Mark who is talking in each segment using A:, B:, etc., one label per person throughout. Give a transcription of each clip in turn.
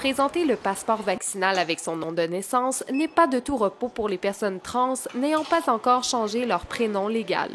A: Présenter le passeport vaccinal avec son nom de naissance n'est pas de tout repos pour les personnes trans n'ayant pas encore changé leur prénom légal.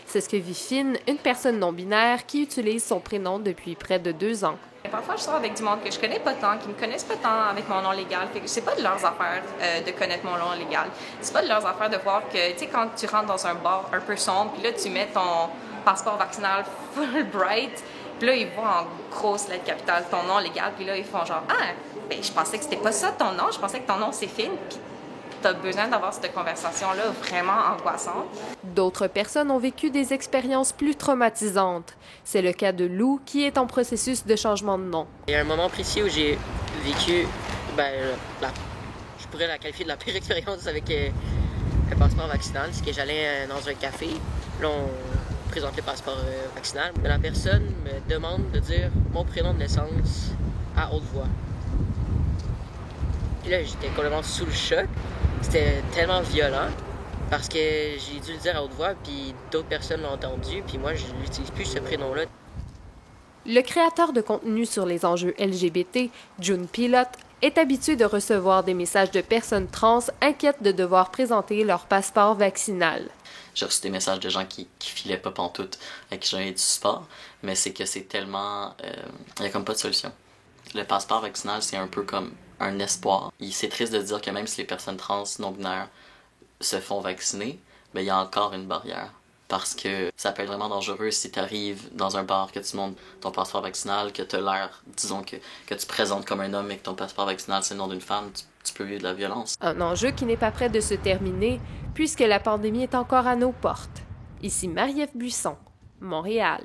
A: C'est ce que vit Finn, une personne non-binaire qui utilise son prénom depuis près de 2 ans.
B: Parfois, je sors avec du monde que je connais pas tant, qui me connaissent pas tant avec mon nom légal. Fait que c'est pas de leurs affaires de connaître mon nom légal. C'est pas de leurs affaires de voir que, tu sais, quand tu rentres dans un bar un peu sombre, puis là, tu mets ton passeport vaccinal full bright, puis là, ils voient en grosse lettre capitale ton nom légal, puis là, ils font genre « Ah, ben, je pensais que c'était pas ça ton nom, je pensais que ton nom c'est Finn. » Puis t'as besoin d'avoir cette conversation-là vraiment angoissante.
A: D'autres personnes ont vécu des expériences plus traumatisantes. C'est le cas de Lou, qui est en processus de changement de nom.
C: Il y a un moment précis où j'ai vécu, je pourrais la qualifier de la pire expérience avec le passeport vaccinal. C'est que j'allais dans un café, là on présente le passeport vaccinal. La personne me demande de dire mon prénom de naissance à haute voix. Puis là, j'étais complètement sous le choc. C'était tellement violent parce que j'ai dû le dire à haute voix, puis d'autres personnes l'ont entendu, puis moi, je n'utilise plus ce prénom-là.
A: Le créateur de contenu sur les enjeux LGBT, June Pilote, est habitué de recevoir des messages de personnes trans inquiètes de devoir présenter leur passeport vaccinal.
D: J'ai reçu des messages de gens qui filaient pas pantoute, avec qui j'avais du support, mais c'est que c'est tellement... il n'y a comme pas de solution. Le passeport vaccinal, c'est un peu comme un espoir. C'est triste de dire que même si les personnes trans non-binaires se font vacciner, ben, il y a encore une barrière. Parce que ça peut être vraiment dangereux si tu arrives dans un bar, que tu montres ton passeport vaccinal, que tu as l'air, disons, que tu présentes comme un homme et que ton passeport vaccinal c'est le nom d'une femme, tu peux vivre de la violence.
A: Un enjeu qui n'est pas près de se terminer, puisque la pandémie est encore à nos portes. Ici Marie-Ève Buisson, Montréal.